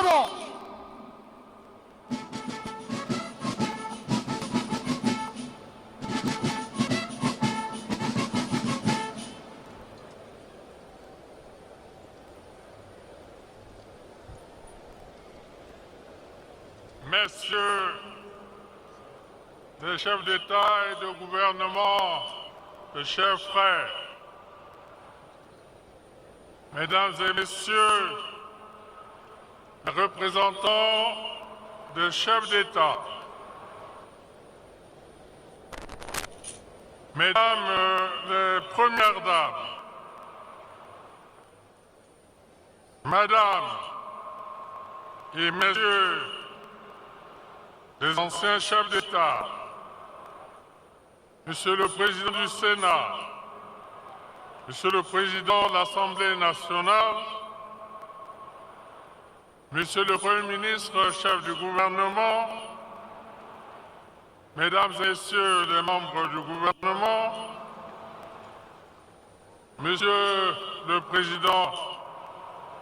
bon. Messieurs les chefs d'État et de gouvernement, les chers frères, Mesdames et Messieurs, les représentants des chefs d'État, Mesdames les Premières Dames, Madame et Messieurs les anciens chefs d'État, Monsieur le Président du Sénat, Monsieur le Président de l'Assemblée nationale, Monsieur le Premier ministre, chef du gouvernement, Mesdames et Messieurs les membres du gouvernement, Monsieur le Président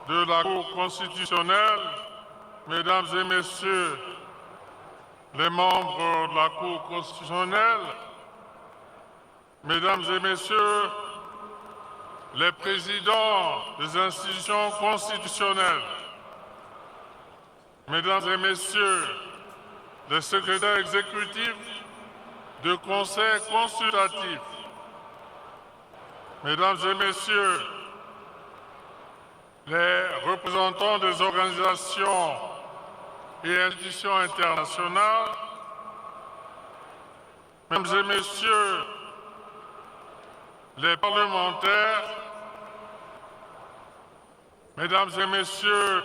de la Cour constitutionnelle, Mesdames et Messieurs les membres de la Cour constitutionnelle, Mesdames et Messieurs les présidents des institutions constitutionnelles, Mesdames et Messieurs les secrétaires exécutifs de conseils consultatifs, Mesdames et Messieurs les représentants des organisations et institutions internationales, Mesdames et Messieurs les parlementaires, Mesdames et Messieurs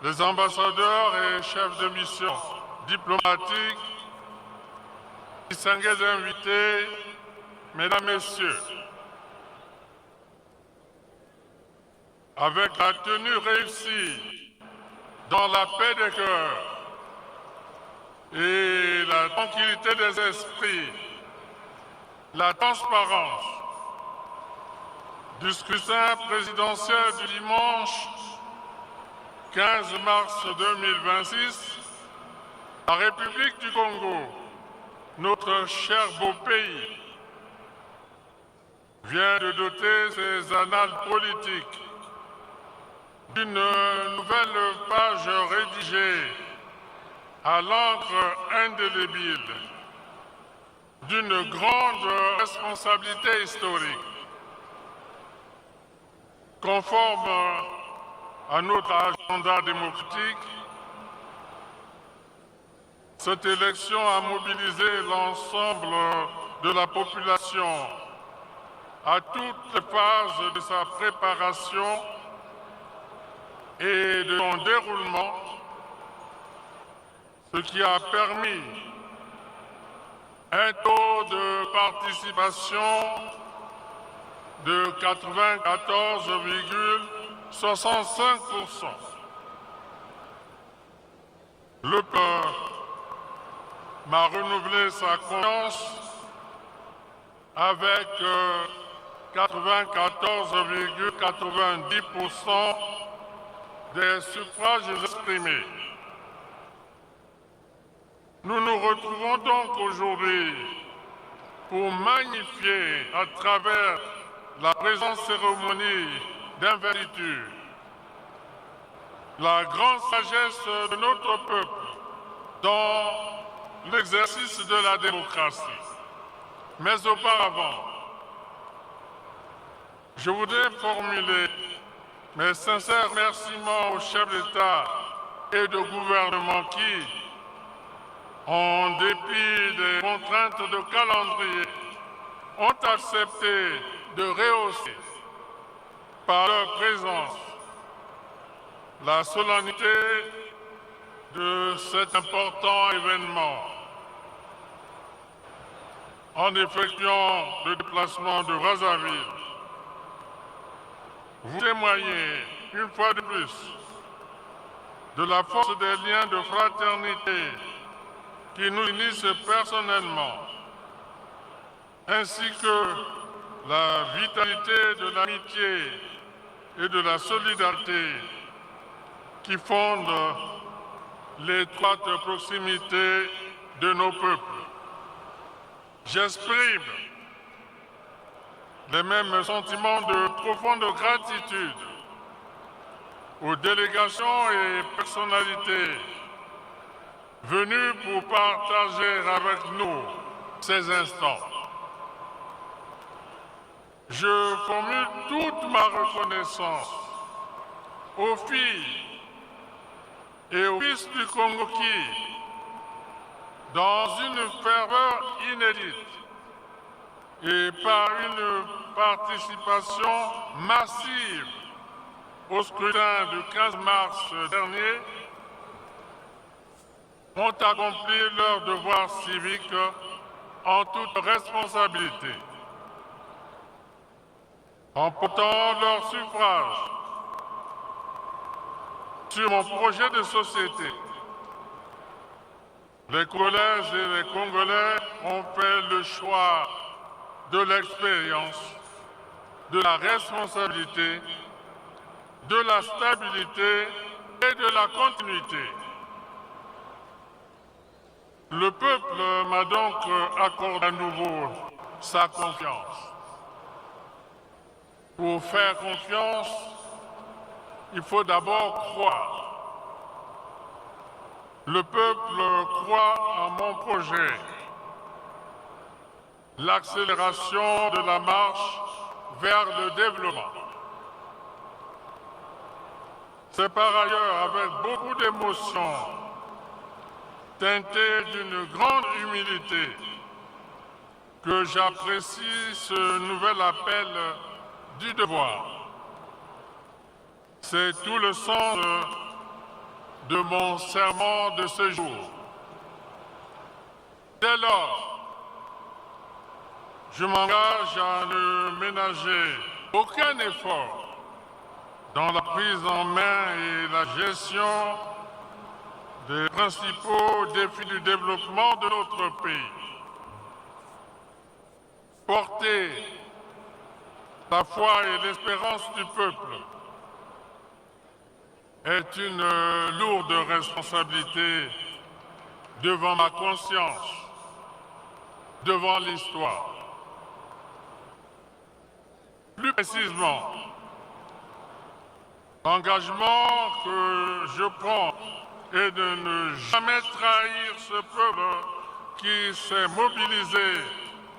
les ambassadeurs et chefs de mission diplomatiques, distingués invités, Mesdames, Messieurs, avec la tenue réussie dans la paix des cœurs et la tranquillité des esprits, la transparence du scrutin présidentiel du dimanche 15 mars 2026, la République du Congo, notre cher beau pays, vient de doter ses annales politiques d'une nouvelle page rédigée à l'encre indélébile d'une grande responsabilité historique. Conforme à notre agenda démocratique, cette élection a mobilisé l'ensemble de la population à toutes les phases de sa préparation et de son déroulement, ce qui a permis un taux de participation de 94,65%. Le peuple m'a renouvelé sa confiance avec 94,90% des suffrages exprimés. Nous nous retrouvons donc aujourd'hui pour magnifier à travers la présente cérémonie d'investiture la grande sagesse de notre peuple dans l'exercice de la démocratie. Mais auparavant, je voudrais formuler mes sincères remerciements aux chefs d'État et de gouvernement qui, en dépit des contraintes de calendrier, ont accepté de rehausser par leur présence la solennité de cet important événement. En effectuant le déplacement de Brazzaville, vous témoignez une fois de plus de la force des liens de fraternité qui nous unissent personnellement, ainsi que la vitalité de l'amitié et de la solidarité qui fondent l'étroite proximité de nos peuples. J'exprime les mêmes sentiments de profonde gratitude aux délégations et personnalités venues pour partager avec nous ces instants. Je formule toute ma reconnaissance aux filles et aux fils du Congo qui, dans une ferveur inédite et par une participation massive au scrutin du 15 mars dernier, ont accompli leur devoir civique en toute responsabilité, en portant leur suffrage sur mon projet de société. Les Congolaises et les Congolais ont fait le choix de l'expérience, de la responsabilité, de la stabilité et de la continuité. Le peuple m'a donc accordé à nouveau sa confiance. Pour faire confiance, il faut d'abord croire. Le peuple croit en mon projet. L'accélération de la marche vers le développement. C'est par ailleurs avec beaucoup d'émotion, teinté d'une grande humilité, que j'apprécie ce nouvel appel du devoir. C'est tout le sens de mon serment de ce jour. Dès lors, je m'engage à ne ménager aucun effort dans la prise en main et la gestion des principaux défis du développement de notre pays. Porter la foi et l'espérance du peuple est une lourde responsabilité devant ma conscience, devant l'histoire. Plus précisément, l'engagement que je prends est de ne jamais trahir ce peuple qui s'est mobilisé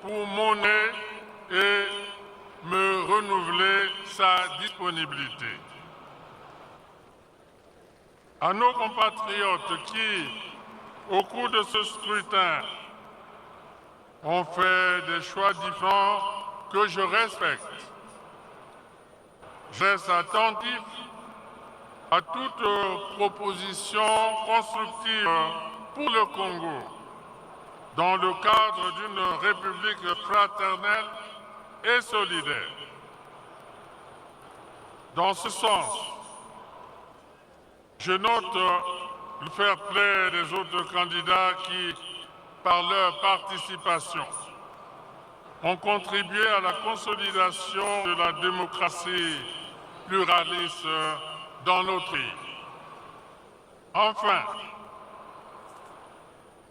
pour m'honorer et me renouveler sa disponibilité. À nos compatriotes qui, au cours de ce scrutin, ont fait des choix différents que je respecte, je reste attentif à toute proposition constructive pour le Congo dans le cadre d'une république fraternelle et solidaire. Dans ce sens, je note le fair-play des autres candidats qui, par leur participation, ont contribué à la consolidation de la démocratie pluraliste dans notre pays. Enfin,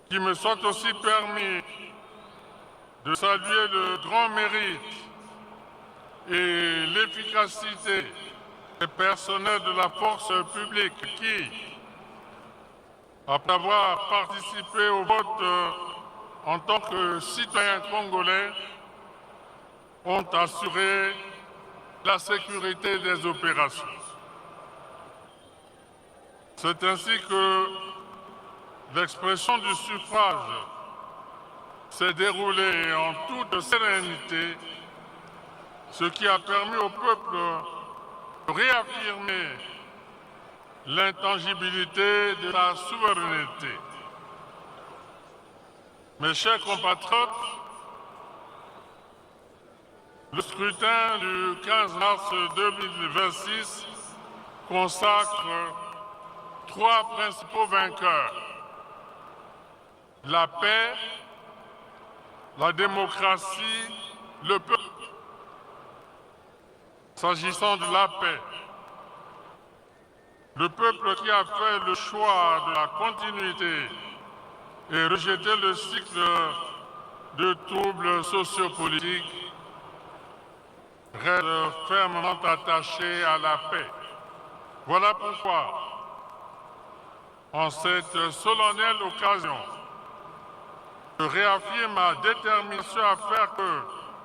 qu'il me soit aussi permis de saluer le grand mérite et l'efficacité des personnels de la force publique qui, après avoir participé au vote en tant que citoyens congolais, ont assuré la sécurité des opérations. C'est ainsi que l'expression du suffrage s'est déroulée en toute sérénité, ce qui a permis au peuple de réaffirmer l'intangibilité de la souveraineté. Mes chers compatriotes, le scrutin du 15 mars 2026 consacre trois principaux vainqueurs: la paix, la démocratie, le peuple. S'agissant de la paix, Le peuple qui a fait le choix de la continuité et rejeté le cycle de troubles sociopolitiques reste fermement attaché à la paix. Voilà pourquoi, en cette solennelle occasion, je réaffirme ma détermination à faire que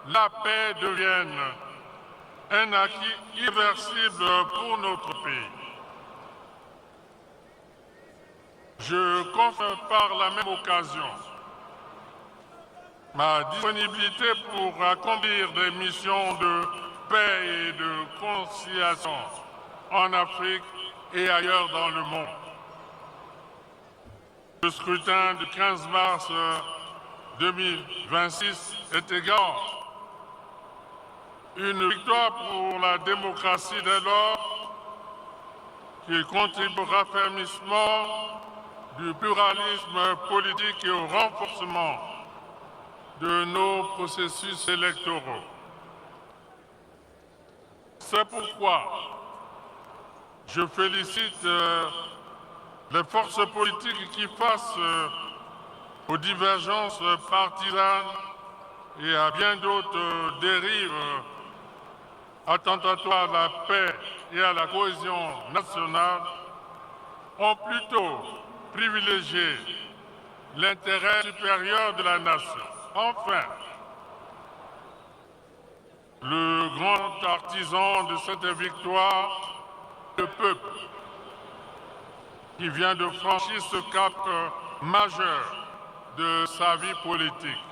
la paix devienne un acquis irréversible pour notre pays. Je confirme par la même occasion ma disponibilité pour accomplir des missions de paix et de conciliation en Afrique et ailleurs dans le monde. Le scrutin du 15 mars 2026 est également une victoire pour la démocratie dès lors qu'il contribue au raffermissement du pluralisme politique et au renforcement de nos processus électoraux. C'est pourquoi je félicite les forces politiques qui, face aux divergences partisanes et à bien d'autres dérives attentatoires à la paix et à la cohésion nationale, ont plutôt privilégié l'intérêt supérieur de la nation. Enfin, le grand artisan de cette victoire, le peuple, qui vient de franchir ce cap majeur de sa vie politique.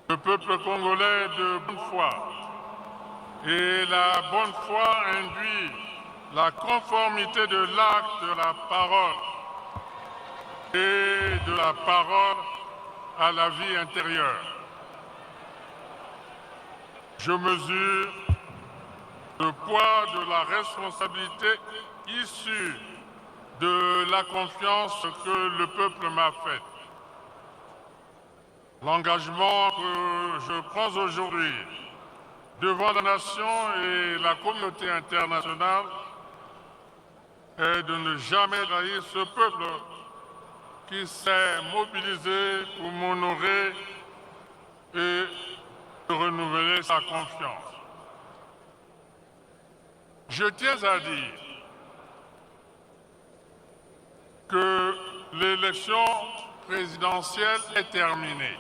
Le peuple congolais de bonne foi. Et la bonne foi induit la conformité de l'acte de la parole et de la parole à la vie intérieure. Je mesure le poids de la responsabilité issue de la confiance que le peuple m'a faite. L'engagement que je prends aujourd'hui devant la nation et la communauté internationale est de ne jamais trahir ce peuple qui s'est mobilisé pour m'honorer et de renouveler sa confiance. Je tiens à dire que l'élection présidentielle est terminée.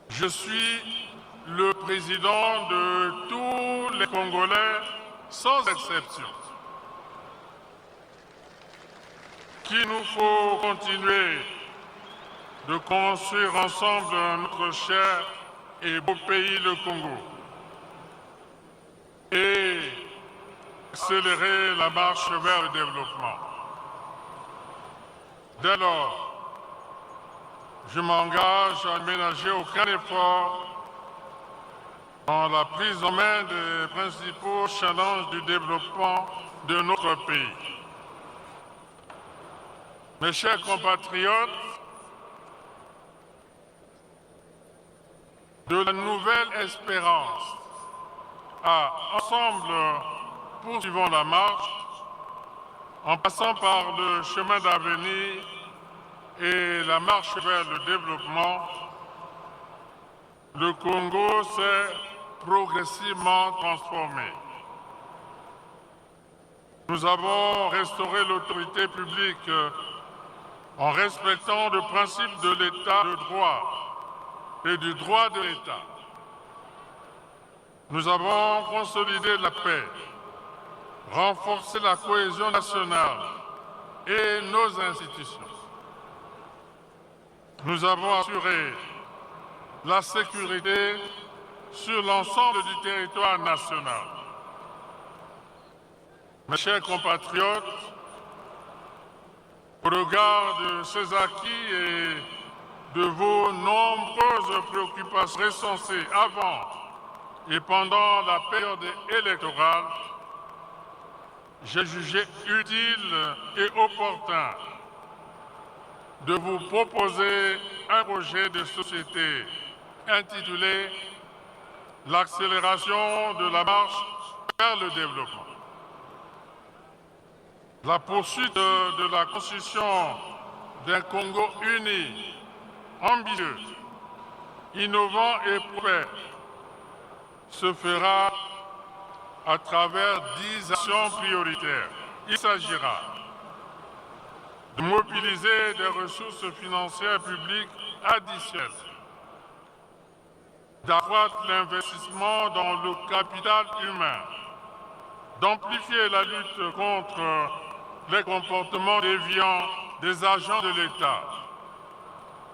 Je suis le président de tous les Congolais, sans exception. Qu'il nous faut continuer de construire ensemble notre cher et beau pays, le Congo, et accélérer la marche vers le développement. Dès lors, je m'engage à ne ménager aucun effort dans la prise en main des principaux challenges du développement de notre pays. Mes chers compatriotes, de la nouvelle espérance à ensemble poursuivons la marche, en passant par le chemin d'avenir et la marche vers le développement, le Congo s'est progressivement transformé. Nous avons restauré l'autorité publique en respectant le principe de l'État de droit et du droit de l'État. Nous avons consolidé la paix, renforcé la cohésion nationale et nos institutions. Nous avons assuré la sécurité sur l'ensemble du territoire national. Mes chers compatriotes, au regard de ces acquis et de vos nombreuses préoccupations recensées avant et pendant la période électorale, j'ai jugé utile et opportun de vous proposer un projet de société intitulé « L'accélération de la marche vers le développement ». La poursuite de la construction d'un Congo uni, ambitieux, innovant et prospère se fera à travers 10 actions prioritaires. Il s'agira de mobiliser des ressources financières publiques additionnelles, d'accroître l'investissement dans le capital humain, d'amplifier la lutte contre les comportements déviants des agents de l'État,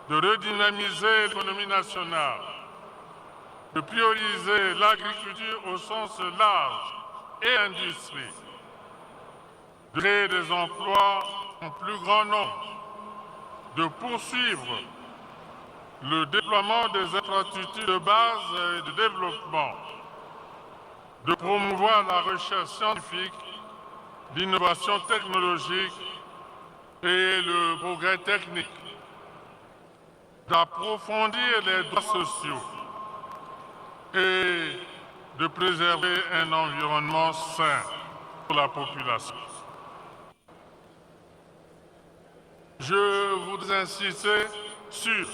de redynamiser l'économie nationale, de prioriser l'agriculture au sens large et industrie, de créer des emplois en plus grand nombre, de poursuivre le déploiement des infrastructures de base et de développement, de promouvoir la recherche scientifique, l'innovation technologique et le progrès technique, d'approfondir les droits sociaux et de préserver un environnement sain pour la population. Je voudrais insister sur,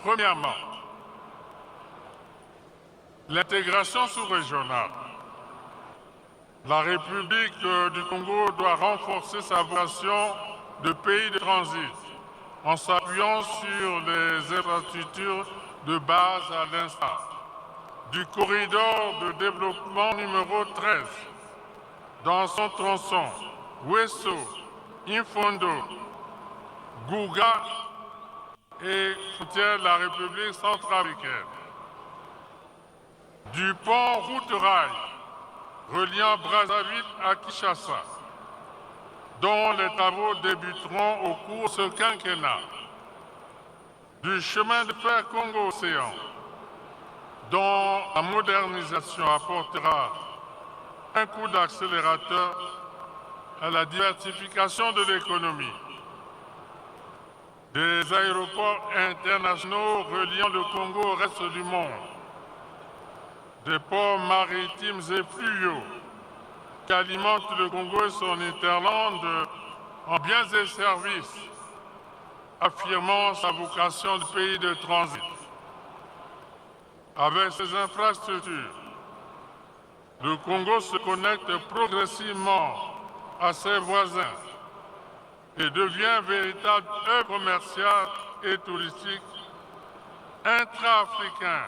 premièrement, l'intégration sous-régionale. La République du Congo doit renforcer sa vocation de pays de transit en s'appuyant sur les infrastructures de base à l'instar du corridor de développement numéro 13 dans son tronçon Wesso, Infondo, Gouga et frontière de la République centrafricaine. Du pont route-rail reliant Brazzaville à Kinshasa, dont les travaux débuteront au cours de ce quinquennat. Du chemin de fer Congo-Océan, dont la modernisation apportera un coup d'accélérateur à la diversification de l'économie. Des aéroports internationaux reliant le Congo au reste du monde. Des ports maritimes et fluviaux qui alimentent le Congo et son hinterland en biens et services, affirmant sa vocation de pays de transit. Avec ces infrastructures, le Congo se connecte progressivement à ses voisins et devient un véritable hub commercial et touristique intra-africain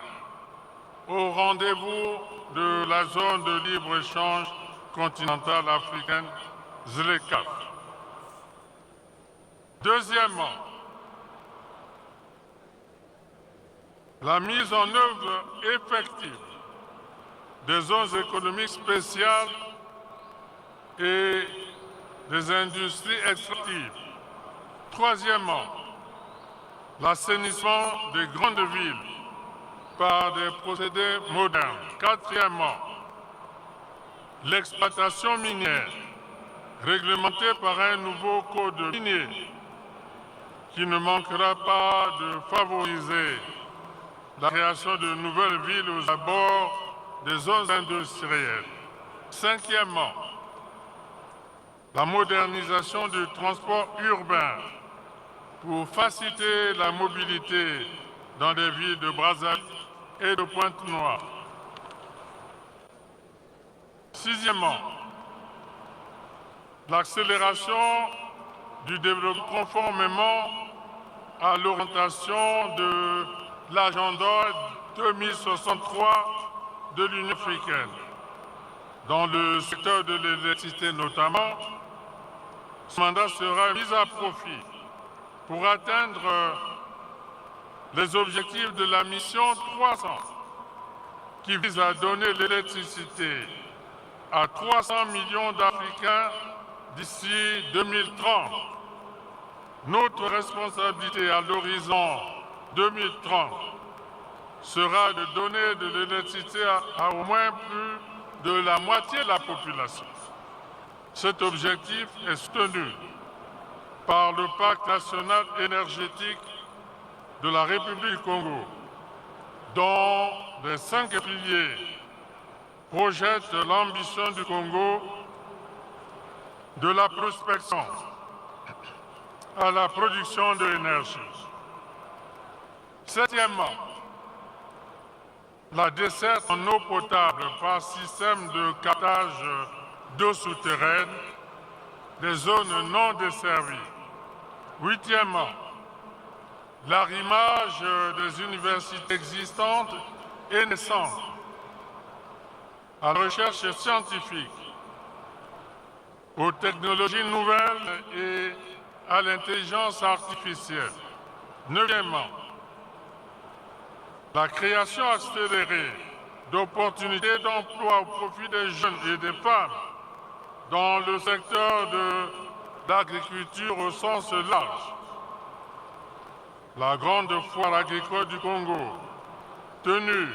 au rendez-vous de la zone de libre-échange continentale africaine, ZLECAf. Deuxièmement, la mise en œuvre effective des zones économiques spéciales et des industries extractives. Troisièmement, l'assainissement des grandes villes par des procédés modernes. Quatrièmement, l'exploitation minière réglementée par un nouveau code minier qui ne manquera pas de favoriser la création de nouvelles villes aux abords des zones industrielles. Cinquièmement, la modernisation du transport urbain pour faciliter la mobilité dans les villes de Brazzaville et de Pointe-Noire. Sixièmement, l'accélération du développement conformément à l'orientation de l'agenda 2063 de l'Union africaine. Dans le secteur de l'électricité notamment, ce mandat sera mis à profit pour atteindre les objectifs de la mission 300 qui vise à donner l'électricité à 300 millions d'Africains d'ici 2030. Notre responsabilité à l'horizon 2030 sera de donner de l'électricité à au moins plus de la moitié de la population. Cet objectif est soutenu par le Pacte national énergétique de la République du Congo, dont les 5 piliers projettent l'ambition du Congo de la prospection à la production de l'énergie. Septièmement, la desserte en eau potable par système de captage d'eau souterraine des zones non desservies. Huitièmement, l'arrimage des universités existantes et naissantes à la recherche scientifique, aux technologies nouvelles et à l'intelligence artificielle. Neuvièmement, la création accélérée d'opportunités d'emploi au profit des jeunes et des femmes dans le secteur de l'agriculture au sens large. La grande foire agricole du Congo, tenue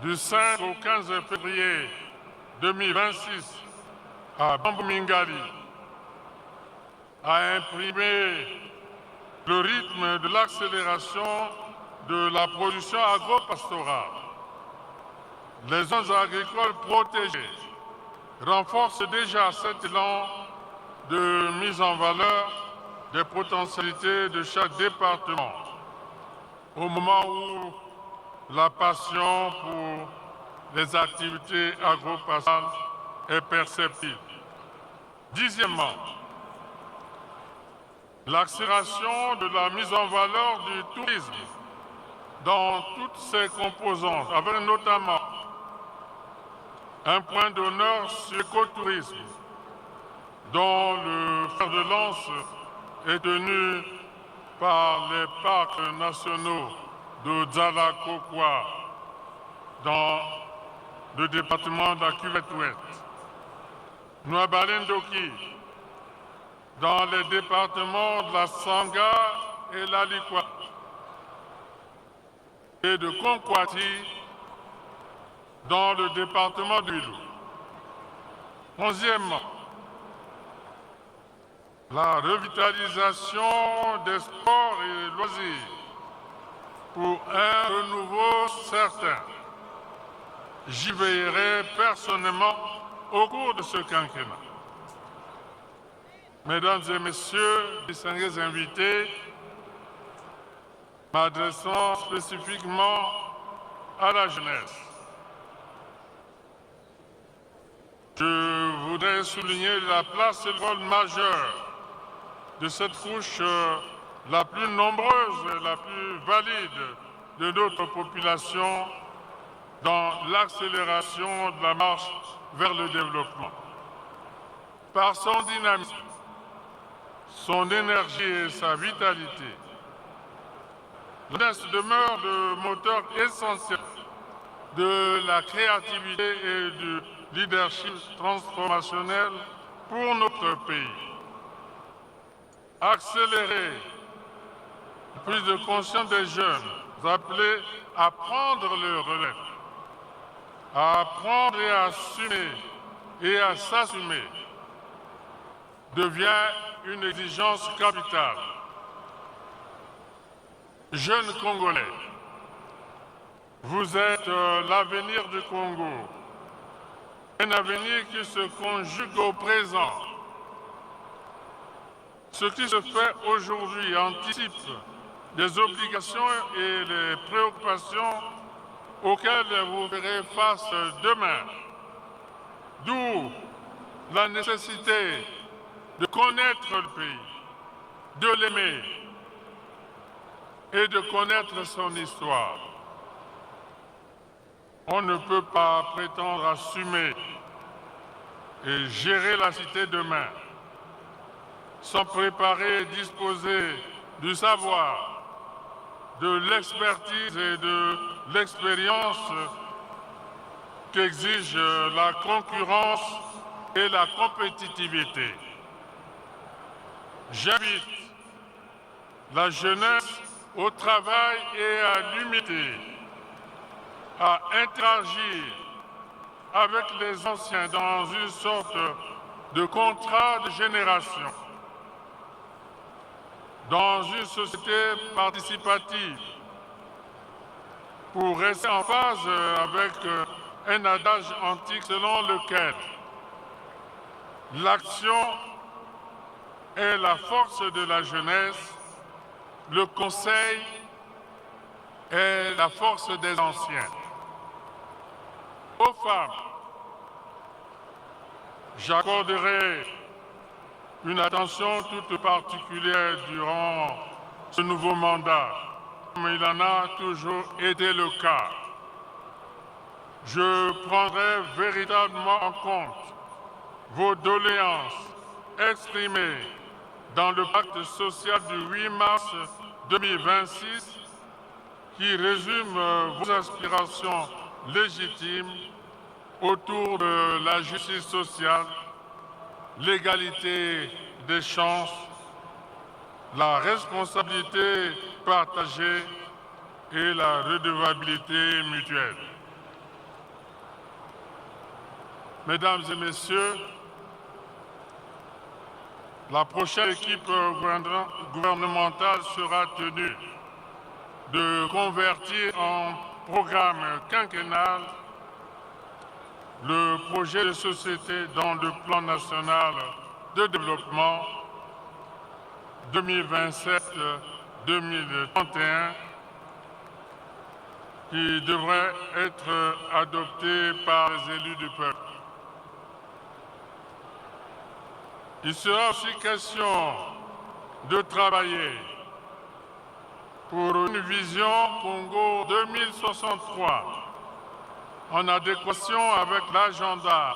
du 5 au 15 février 2026 à Bambou-Mingali, a imprimé le rythme de l'accélération de la production agro-pastorale. Les zones agricoles protégées renforcent déjà cet élan de mise en valeur des potentialités de chaque département, au moment où la passion pour les activités agro-pastorales est perceptible. Dixièmement, l'accélération de la mise en valeur du tourisme dans toutes ses composantes, avec notamment un point d'honneur sur l'écotourisme, dont le fer de lance est tenu par les parcs nationaux de Dzala-Kokwa dans le département de la Cuvette-Ouest, Nouabalendoki dans les départements de la Sanga et la Likwa, et de Konkwati dans le département du Loup. Onzièmement, la revitalisation des sports et loisirs pour un renouveau certain. J'y veillerai personnellement au cours de ce quinquennat. Mesdames et messieurs, distingués invités, m'adressant spécifiquement à la jeunesse, je voudrais souligner la place et le rôle majeur de cette couche la plus nombreuse et la plus valide de notre population dans l'accélération de la marche vers le développement. Par son dynamisme, son énergie et sa vitalité, la jeunesse demeure le moteur essentiel de la créativité et du leadership transformationnel pour notre pays. Accélérer la prise de conscience des jeunes appelés à prendre le relais, à apprendre et à assumer et à s'assumer devient une exigence capitale. Jeunes Congolais, vous êtes l'avenir du Congo, un avenir qui se conjugue au présent. Ce qui se fait aujourd'hui anticipe les obligations et les préoccupations auxquelles vous ferez face demain. D'où la nécessité de connaître le pays, de l'aimer et de connaître son histoire. On ne peut pas prétendre assumer et gérer la cité demain sans préparer et disposer du savoir, de l'expertise et de l'expérience qu'exige la concurrence et la compétitivité. J'invite la jeunesse au travail et à l'humilité, à interagir avec les anciens dans une sorte de contrat de génération, dans une société participative, pour rester en phase avec un adage antique selon lequel L'action est la force de la jeunesse, le conseil est la force des anciens. Aux femmes, j'accorderai une attention toute particulière durant ce nouveau mandat, comme il en a toujours été le cas. Je prendrai véritablement en compte vos doléances exprimées dans le pacte social du 8 mars 2026 qui résume vos aspirations légitimes autour de la justice sociale, l'égalité des chances, la responsabilité partagée et la redevabilité mutuelle. Mesdames et messieurs, la prochaine équipe gouvernementale sera tenue de convertir en programme quinquennal le projet de société dans le plan national de développement 2027-2031 qui devrait être adopté par les élus du peuple. Il sera aussi question de travailler pour une vision Congo 2063 en adéquation avec l'agenda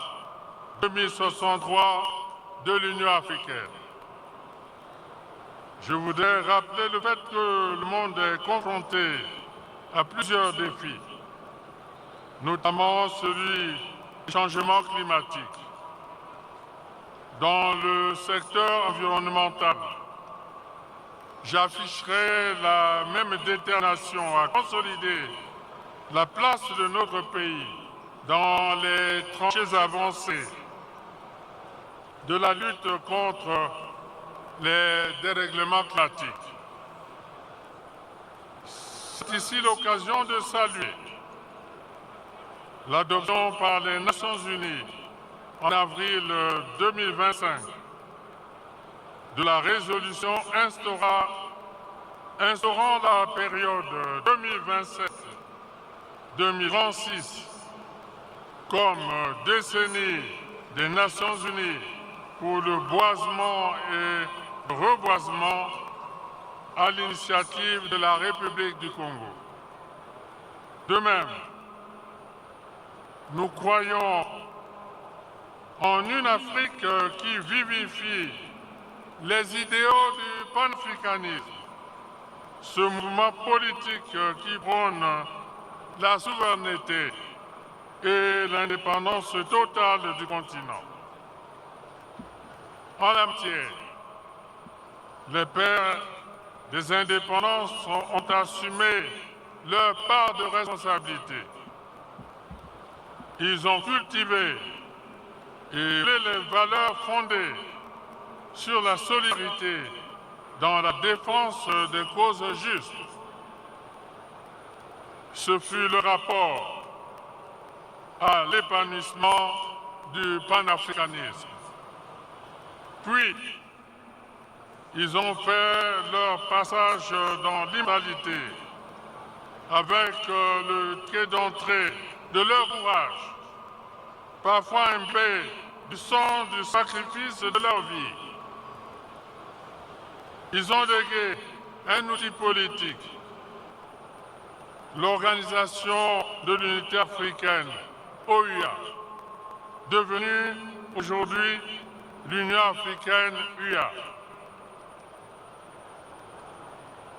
2063 de l'Union africaine. Je voudrais rappeler le fait que le monde est confronté à plusieurs défis, notamment celui du changement climatique. Dans le secteur environnemental, j'afficherai la même détermination à consolider la place de notre pays dans les tranchées avancées de la lutte contre les dérèglements climatiques. C'est ici l'occasion de saluer l'adoption par les Nations Unies en avril 2025 de la résolution instaurant la période 2027-2036 comme décennie des Nations Unies pour le boisement et le reboisement à l'initiative de la République du Congo. De même, nous croyons en une Afrique qui vivifie les idéaux du panafricanisme, ce mouvement politique qui prône la souveraineté et l'indépendance totale du continent. En la matière, les pères des indépendances ont assumé leur part de responsabilité. Ils ont cultivé et les valeurs fondées sur la solidarité dans la défense des causes justes. Ce fut le rapport à l'épanouissement du panafricanisme. Puis, ils ont fait leur passage dans l'immoralité avec le quai d'entrée de leur courage, parfois imbé du sang du sacrifice de leur vie. Ils ont légué un outil politique, l'Organisation de l'Unité africaine, OUA, devenue aujourd'hui l'Union africaine UA.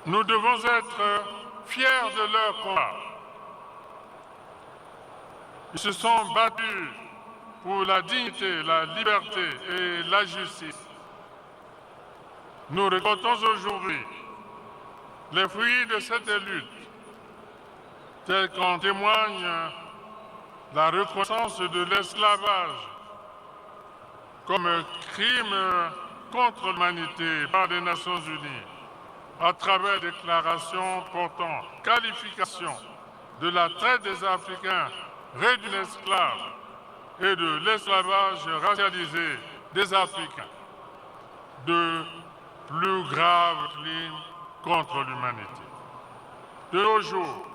Nous devons être fiers de leur combat. Ils se sont battus pour la dignité, la liberté et la justice. Nous récoltons aujourd'hui les fruits de cette lutte, tels qu'en témoigne la reconnaissance de l'esclavage comme crime contre l'humanité par les Nations Unies, à travers déclarations portant qualification de la traite des Africains réduits d'esclaves et de l'esclavage racialisé des Africains de plus graves crimes contre l'humanité. De nos jours,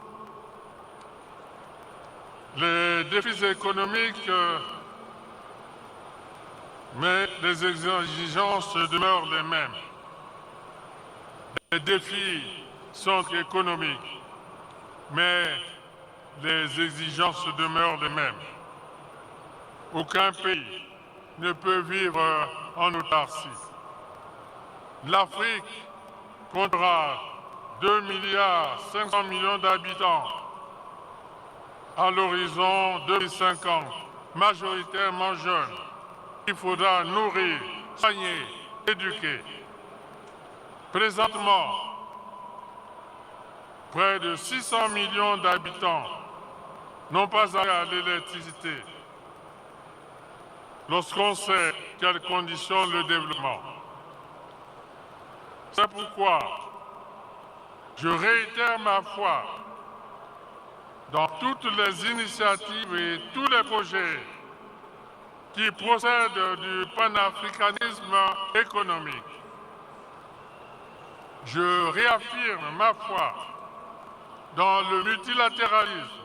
les défis économiques, mais les exigences demeurent les mêmes. Les défis sont économiques, mais les exigences demeurent les mêmes. Aucun pays ne peut vivre en autarcie. L'Afrique comptera 2,5 milliards d'habitants à l'horizon 2050, majoritairement jeunes. Il faudra nourrir, soigner, éduquer. Présentement, près de 600 millions d'habitants n'ont pas accès à l'électricité. Lorsqu'on sait quelles conditionnent le développement. C'est pourquoi je réitère ma foi dans toutes les initiatives et tous les projets qui procèdent du panafricanisme économique. Je réaffirme ma foi dans le multilatéralisme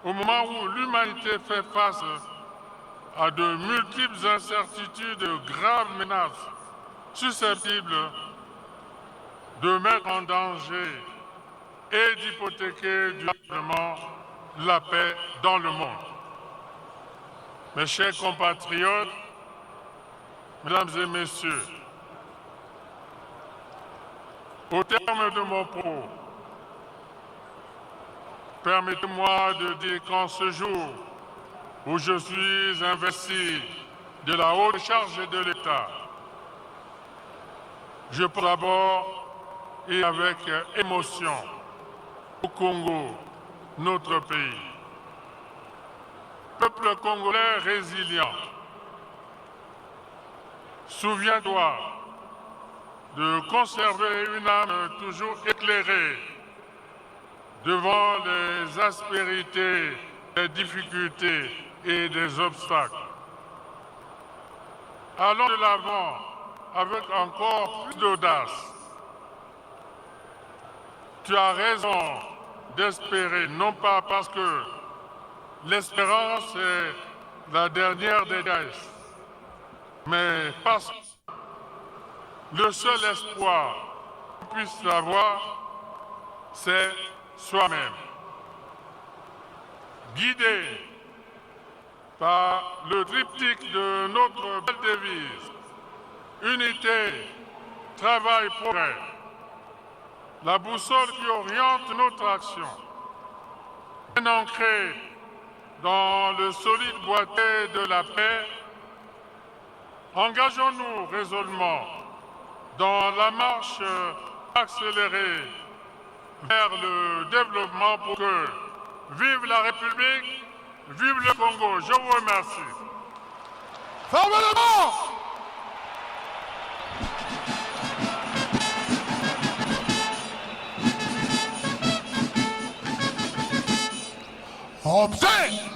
au moment où l'humanité fait face à de multiples incertitudes et graves menaces susceptibles de mettre en danger et d'hypothéquer durablement la paix dans le monde. Mes chers compatriotes, mesdames et messieurs, au terme de mon propos, permettez-moi de dire qu'en ce jour où je suis investi de la haute charge de l'État, je pense d'abord et avec émotion au Congo, notre pays. Peuple congolais résilient, souviens-toi de conserver une âme toujours éclairée devant les aspérités, les difficultés et les obstacles. Allons de l'avant avec encore plus d'audace. Tu as raison d'espérer, non pas parce que l'espérance est la dernière des caisses, mais parce que le seul espoir qu'on puisse avoir, c'est soi-même. Guidé par le triptyque de notre belle devise, unité, travail, progrès, la boussole qui oriente notre action, bien ancrée dans le solide boîtier de la paix, engageons-nous résolument dans la marche accélérée vers le développement pour que vive la République, vive le Congo. Je vous remercie. Fermez le mort! Objet!